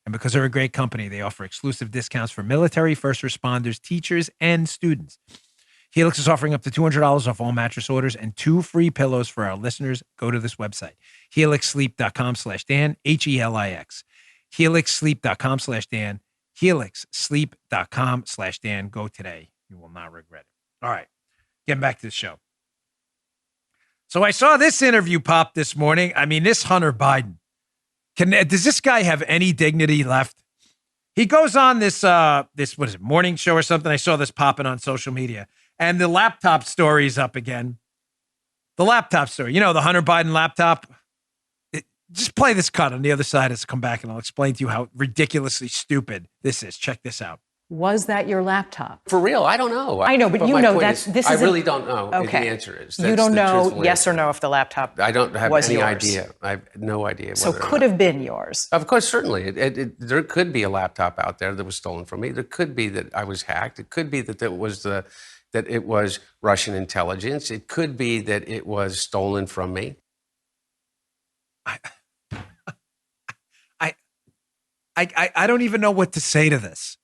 And because they're a great company, they offer exclusive discounts for military, first responders, teachers, and students. Helix is offering up to $200 off all mattress orders and 2 free pillows for our listeners. Go to this website, helixsleep.com/Dan, HELIX. helixsleep.com/Dan, helixsleep.com/Dan. Go today. You will not regret it. All right, getting back to the show. So I saw this interview pop this morning. I mean, this Hunter Biden. Does this guy have any dignity left? He goes on this what is it, morning show or something. I saw this popping on social media. And the laptop story is up again. The laptop story. You know, the Hunter Biden laptop. Just play this cut on the other side as I come back, and I'll explain to you how ridiculously stupid this is. Check this out. Was that your laptop? For real, I don't know. I know, but you know that this is. I really don't know. Okay. The answer is. You don't know, yes or no, if the laptop I don't have was any yours. idea. I have no idea. So could have been yours. Of course, certainly. There could be a laptop out there that was stolen from me. There could be that I was hacked. It could be that it was Russian intelligence. It could be that it was stolen from me. I don't even know what to say to this.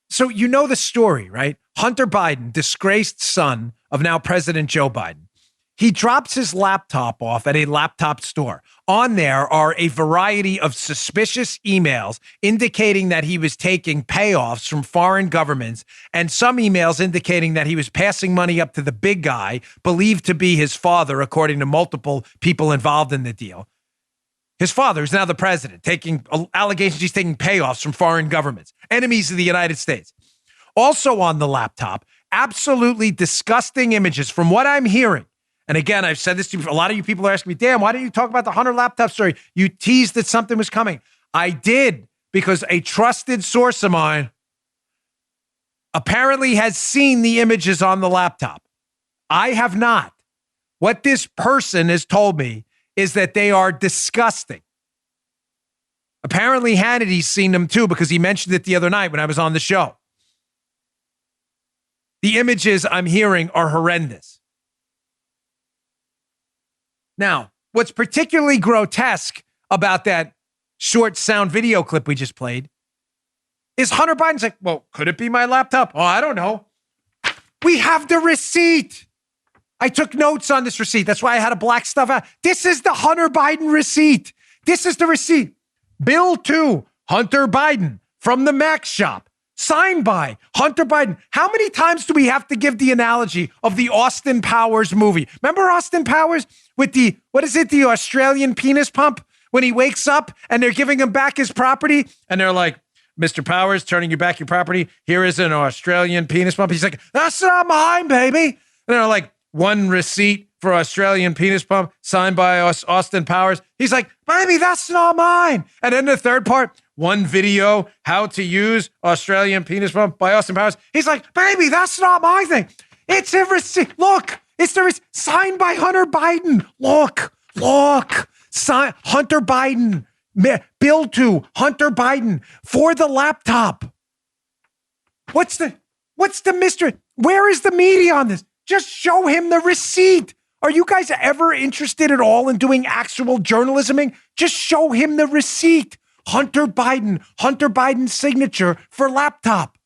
So you know the story, right? Hunter Biden, disgraced son of now President Joe Biden. He drops his laptop off at a laptop store. On there are a variety of suspicious emails indicating that he was taking payoffs from foreign governments, and some emails indicating that he was passing money up to the big guy, believed to be his father, according to multiple people involved in the deal. His father is now the president, taking allegations he's taking payoffs from foreign governments, enemies of the United States. Also on the laptop, absolutely disgusting images from what I'm hearing. And again, I've said this to you. A lot of you people are asking me, Dan, why didn't you talk about the Hunter laptop story? You teased that something was coming. I did, because a trusted source of mine apparently has seen the images on the laptop. I have not. What this person has told me is that they are disgusting. Apparently, Hannity's seen them too, because he mentioned it the other night when I was on the show. The images I'm hearing are horrendous. Now, what's particularly grotesque about that short sound video clip we just played is Hunter Biden's like, well, could it be my laptop? Oh, I don't know. We have the receipt. I took notes on this receipt. That's why I had to black stuff out. This is the Hunter Biden receipt. This is the receipt. Bill to Hunter Biden from the Mac shop. Signed by Hunter Biden. How many times do we have to give the analogy of the Austin Powers movie? Remember Austin Powers with the Australian penis pump? When he wakes up and they're giving him back his property and they're like, Mr. Powers, turning you back your property. Here is an Australian penis pump. He's like, that's not mine, baby. And they're like, one receipt for Australian penis pump signed by Austin Powers. He's like, baby, that's not mine. And then the third part, one video, how to use Australian penis pump by Austin Powers. He's like, baby, that's not my thing. It's a receipt. Look, it's the receipt signed by Hunter Biden. Look. Hunter Biden. Bill to Hunter Biden for the laptop. What's the mystery? Where is the media on this? Just show him the receipt. Are you guys ever interested at all in doing actual journalisming? Just show him the receipt. Hunter Biden's signature for laptop.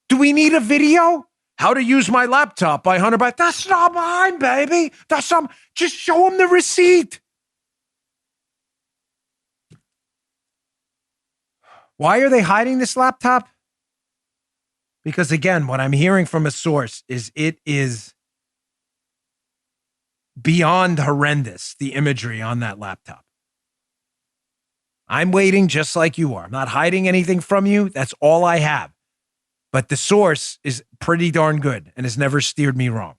Do we need a video? How to use my laptop by Hunter Biden. That's not mine, baby. Just show him the receipt. Why are they hiding this laptop? Because again, what I'm hearing from a source is it is beyond horrendous, the imagery on that laptop. I'm waiting just like you are. I'm not hiding anything from you. That's all I have. But the source is pretty darn good and has never steered me wrong.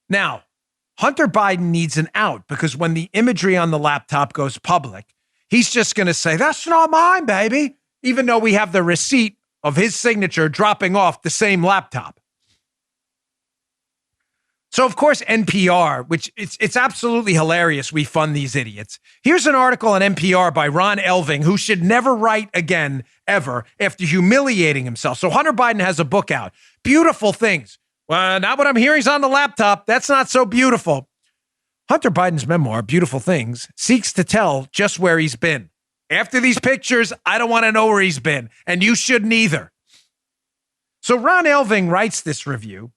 Now, Hunter Biden needs an out because when the imagery on the laptop goes public, he's just going to say, that's not mine, baby, even though we have the receipt of his signature dropping off the same laptop. So, of course, NPR, which it's absolutely hilarious we fund these idiots. Here's an article on NPR by Ron Elving, who should never write again, ever, after humiliating himself. So Hunter Biden has a book out. Beautiful things. Well, not what I'm hearing is on the laptop. That's not so beautiful. Hunter Biden's memoir, Beautiful Things, seeks to tell just where he's been. After these pictures, I don't want to know where he's been, and you shouldn't either. So Ron Elving writes this review,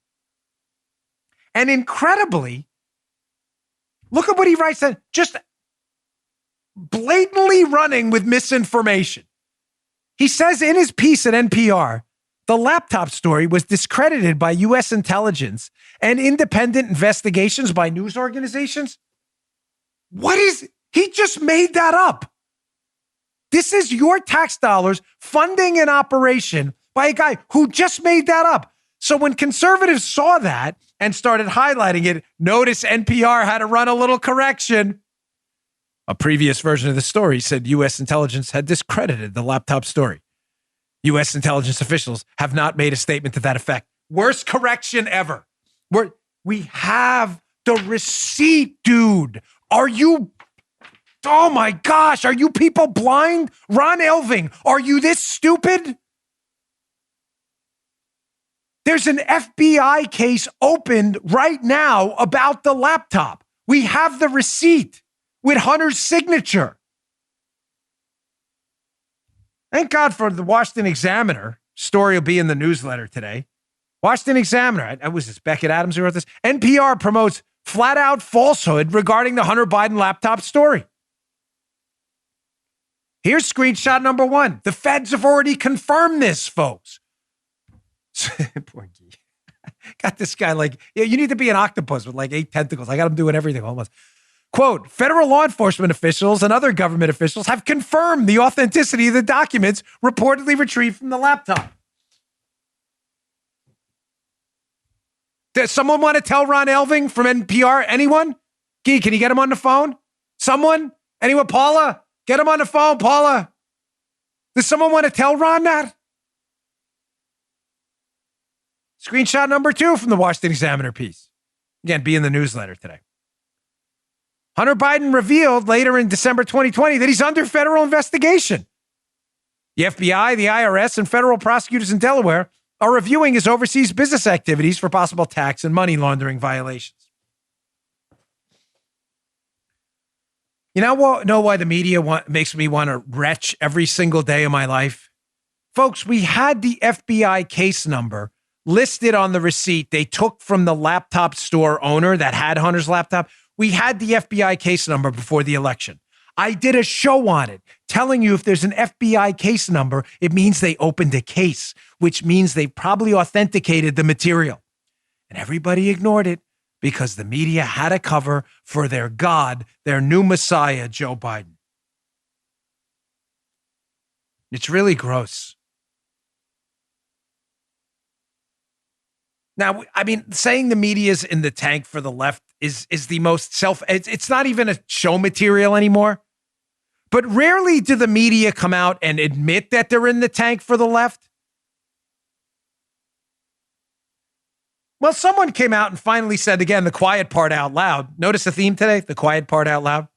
and incredibly, look at what he writes, just blatantly running with misinformation. He says in his piece at NPR, the laptop story was discredited by U.S. intelligence and independent investigations by news organizations. He just made that up. This is your tax dollars funding an operation by a guy who just made that up. So when conservatives saw that and started highlighting it, notice NPR had to run a little correction. A previous version of the story said U.S. intelligence had discredited the laptop story. U.S. intelligence officials have not made a statement to that effect. Worst correction ever. We have the receipt, dude. Oh my gosh, are you people blind? Ron Elving, are you this stupid? There's an FBI case opened right now about the laptop. We have the receipt with Hunter's signature. Thank God for the Washington Examiner. Story will be in the newsletter today. Washington Examiner. Was this Beckett Adams who wrote this? NPR promotes flat-out falsehood regarding the Hunter Biden laptop story. Here's screenshot number 1. The feds have already confirmed this, folks. Poor Guy. Got this guy you need to be an octopus with 8 tentacles. I got him doing everything almost. Quote, federal law enforcement officials and other government officials have confirmed the authenticity of the documents reportedly retrieved from the laptop. Does someone want to tell Ron Elving from NPR? Anyone? Gee, can you get him on the phone? Someone? Anyone? Paula? Get him on the phone, Paula. Does someone want to tell Ron that? Screenshot number 2 from the Washington Examiner piece. Again, be in the newsletter today. Hunter Biden revealed later in December 2020 that he's under federal investigation. The FBI, the IRS, and federal prosecutors in Delaware are reviewing his overseas business activities for possible tax and money laundering violations. You know why the media makes me want to retch every single day of my life? Folks, we had the FBI case number listed on the receipt they took from the laptop store owner that had Hunter's laptop. We had the FBI case number before the election. I did a show on it telling you if there's an FBI case number, it means they opened a case, which means they probably authenticated the material. And everybody ignored it because the media had a cover for their God, their new Messiah, Joe Biden. It's really gross. Now, I mean, saying the media's in the tank for the left is the most it's not even a show material anymore. But rarely do the media come out and admit that they're in the tank for the left. Well, someone came out and finally said again the quiet part out loud. Notice the theme today, the quiet part out loud.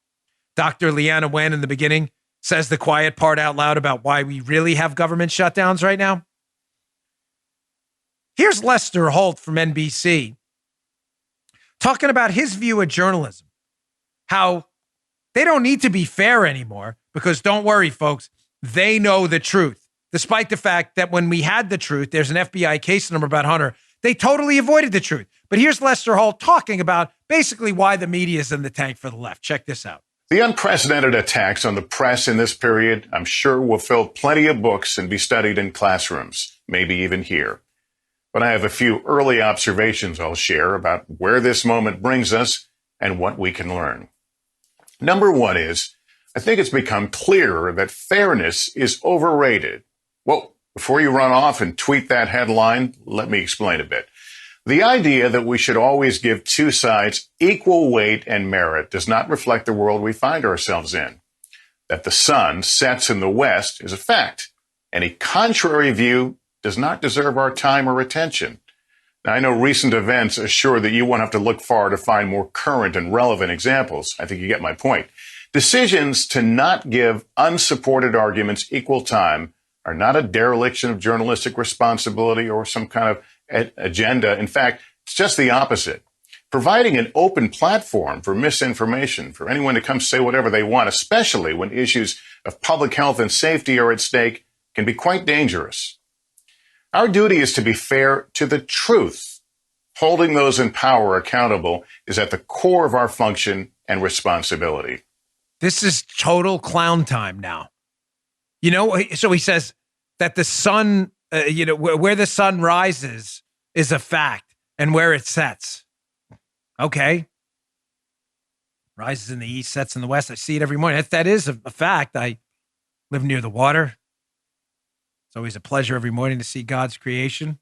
Dr. Leanna Wen in the beginning says the quiet part out loud about why we really have government shutdowns right now. Here's Lester Holt from NBC talking about his view of journalism, how they don't need to be fair anymore because don't worry, folks, they know the truth. Despite the fact that when we had the truth, there's an FBI case number about Hunter, they totally avoided the truth. But here's Lester Holt talking about basically why the media is in the tank for the left. Check this out. The unprecedented attacks on the press in this period, I'm sure, will fill plenty of books and be studied in classrooms, maybe even here. But I have a few early observations I'll share about where this moment brings us and what we can learn. Number one is, I think it's become clearer that fairness is overrated. Well, before you run off and tweet that headline, let me explain a bit. The idea that we should always give two sides equal weight and merit does not reflect the world we find ourselves in. That the sun sets in the west is a fact. Any contrary view does not deserve our time or attention. Now, I know recent events assure that you won't have to look far to find more current and relevant examples. I think you get my point. Decisions to not give unsupported arguments equal time are not a dereliction of journalistic responsibility or some kind of agenda. In fact, it's just the opposite. Providing an open platform for misinformation, for anyone to come say whatever they want, especially when issues of public health and safety are at stake, can be quite dangerous. Our duty is to be fair to the truth. Holding those in power accountable is at the core of our function and responsibility. This is total clown time now. You know, so he says that the sun, where the sun rises is a fact and where it sets. Okay. Rises in the east, sets in the west. I see it every morning. That is a fact. I live near the water. It's always a pleasure every morning to see God's creation.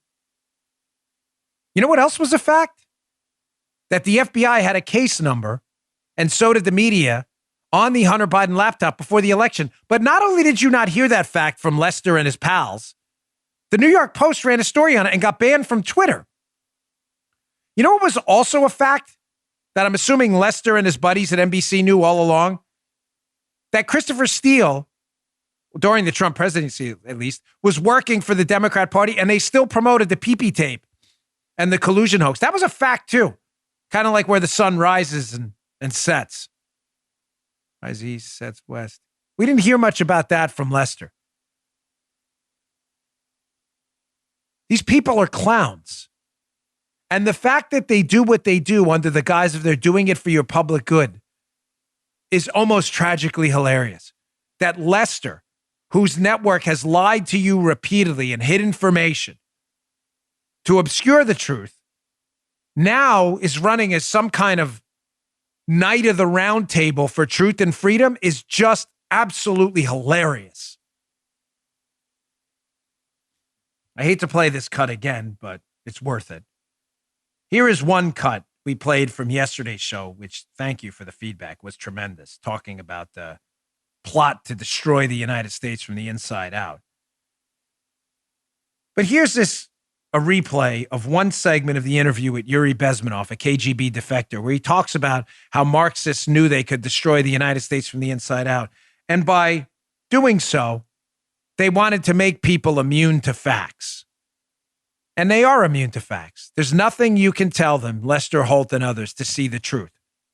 You know what else was a fact? That the FBI had a case number, and so did the media, on the Hunter Biden laptop before the election. But not only did you not hear that fact from Lester and his pals, the New York Post ran a story on it and got banned from Twitter. You know what was also a fact that I'm assuming Lester and his buddies at NBC knew all along? That Christopher Steele, during the Trump presidency at least, was working for the Democrat Party, and they still promoted the pee-pee tape and the collusion hoax. That was a fact too. Kind of like where the sun rises and sets. Rises east, sets west. We didn't hear much about that from Lester. These people are clowns. And the fact that they do what they do under the guise of they're doing it for your public good is almost tragically hilarious. That Lester, whose network has lied to you repeatedly and hid information to obscure the truth, now is running as some kind of Knight of the Round Table for truth and freedom is just absolutely hilarious. I hate to play this cut again, but it's worth it. Here is one cut we played from yesterday's show, which, thank you for the feedback, was tremendous, talking about the plot to destroy the United States from the inside out. But here's a replay of one segment of the interview with Yuri Bezmenov, a KGB defector, where he talks about how Marxists knew they could destroy the United States from the inside out. And by doing so, they wanted to make people immune to facts. And they are immune to facts. There's nothing you can tell them, Lester Holt and others, to see the truth,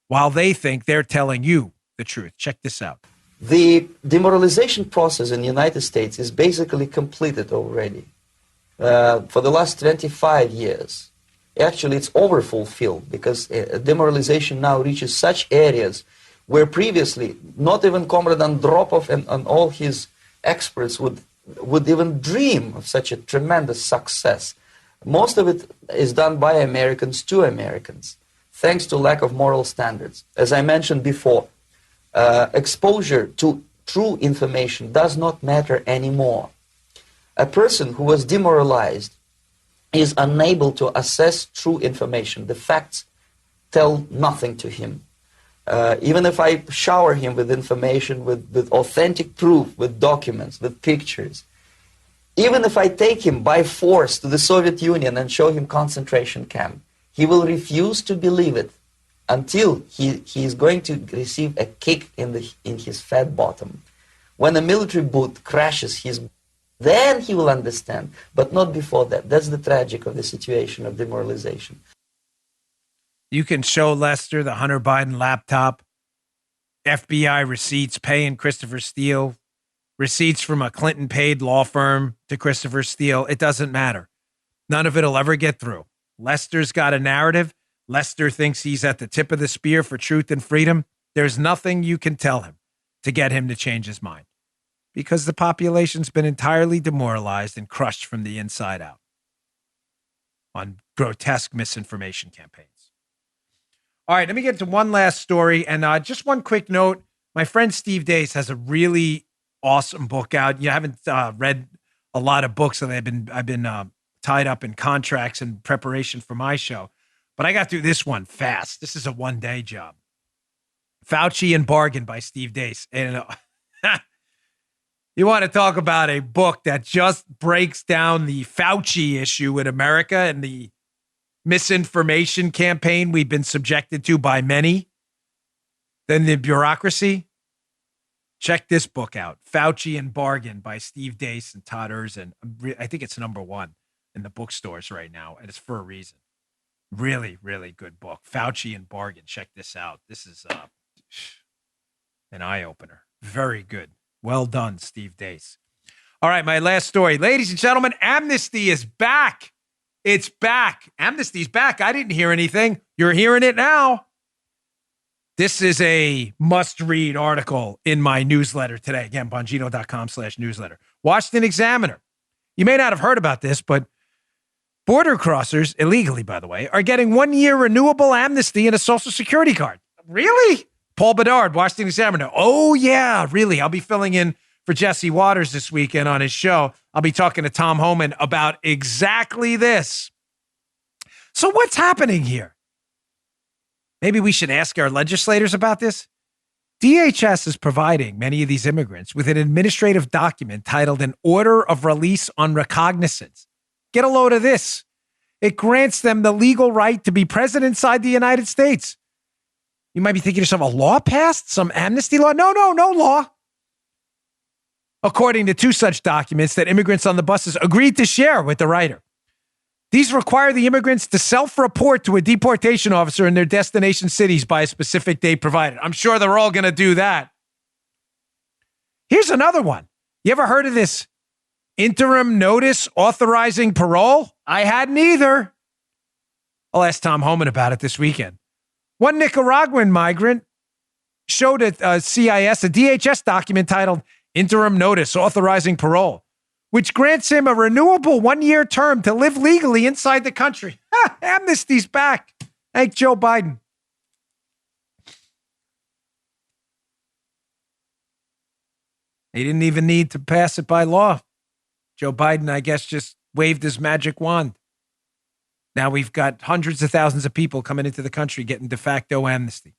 while they think they're telling you the truth. Check this out. The demoralization process in the United States is basically completed already. For the last 25 years. Actually, it's overfulfilled because demoralization now reaches such areas where previously not even Comrade Andropov and all his experts would even dream of such a tremendous success. Most of it is done by Americans to Americans, thanks to lack of moral standards. As I mentioned before, exposure to true information does not matter anymore. A person who was demoralized is unable to assess true information. The facts tell nothing to him. Even if I shower him with information, with authentic proof, with documents, with pictures, even if I take him by force to the Soviet Union and show him concentration camp, he will refuse to believe it until he is going to receive a kick in his fat bottom. When a military boot crashes his, then he will understand, but not before that. That's the tragic of the situation of demoralization. You can show Lester the Hunter Biden laptop, FBI receipts paying Christopher Steele, receipts from a Clinton-paid law firm to Christopher Steele. It doesn't matter. None of it will ever get through. Lester's got a narrative. Lester thinks he's at the tip of the spear for truth and freedom. There's nothing you can tell him to get him to change his mind, because the population's been entirely demoralized and crushed from the inside out on grotesque misinformation campaigns. All right, let me get to one last story. And just one quick note. My friend Steve Deace has a really awesome book out. You haven't read a lot of books, and I've been tied up in contracts in preparation for my show. But I got through this one fast. This is a one-day job. Fauci and Bargain by Steve Deace. And you want to talk about a book that just breaks down the Fauci issue in America and the misinformation campaign we've been subjected to by many, then the bureaucracy. Check this book out, Fauci and Bargain by Steve Deace and Todd Erzin. I think it's number one in the bookstores right now, and it's for a reason. Really, really good book. Fauci and Bargain. Check this out. This is an eye-opener. Very good. Well done, Steve Deace. All right, my last story. Ladies and gentlemen, amnesty is back. It's back. Amnesty's back. I didn't hear anything. You're hearing it now. This is a must-read article in my newsletter today. Again, Bongino.com/newsletter. Washington Examiner. You may not have heard about this, but border crossers, illegally, by the way, are getting 1-year renewable amnesty and a Social Security card. Really? Paul Bedard, Washington Examiner. Oh, yeah, really. I'll be filling in for Jesse Waters this weekend on his show. I'll be talking to Tom Homan about exactly this. So what's happening here? Maybe we should ask our legislators about this. DHS is providing many of these immigrants with an administrative document titled an Order of Release on Recognizance. Get a load of this. It grants them the legal right to be present inside the United States. You might be thinking to yourself, a law passed? Some amnesty law? No law. According to two such documents that immigrants on the buses agreed to share with the writer. These require the immigrants to self-report to a deportation officer in their destination cities by a specific date provided. I'm sure they're all going to do that. Here's another one. You ever heard of this interim notice authorizing parole? I hadn't either. I'll ask Tom Homan about it this weekend. One Nicaraguan migrant showed at CIS a DHS document titled Interim Notice Authorizing Parole, which grants him a renewable 1-year term to live legally inside the country. Amnesty's back. Thank Joe Biden. He didn't even need to pass it by law. Joe Biden, I guess, just waved his magic wand. Now we've got hundreds of thousands of people coming into the country getting de facto amnesty.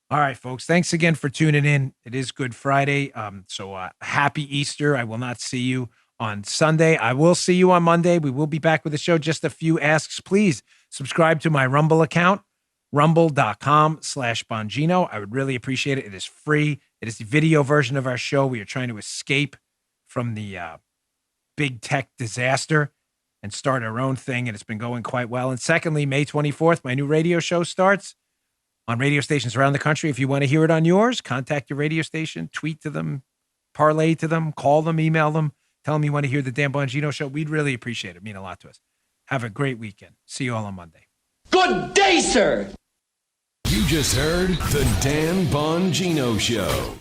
All right, folks. Thanks again for tuning in. It is Good Friday. So happy Easter. I will not see you on Sunday. I will see you on Monday. We will be back with the show. Just a few asks. Please subscribe to my Rumble account, rumble.com/Bongino. I would really appreciate it. It is free. It is the video version of our show. We are trying to escape from the big tech disaster and start our own thing. And it's been going quite well. And secondly, May 24th, my new radio show starts on radio stations around the country. If you want to hear it on yours, contact your radio station, tweet to them, parlay to them, call them, email them, tell them you want to hear the Dan Bongino show. We'd really appreciate it. It'd mean a lot to us. Have a great weekend. See you all on Monday. Good day, sir. You just heard the Dan Bongino Show.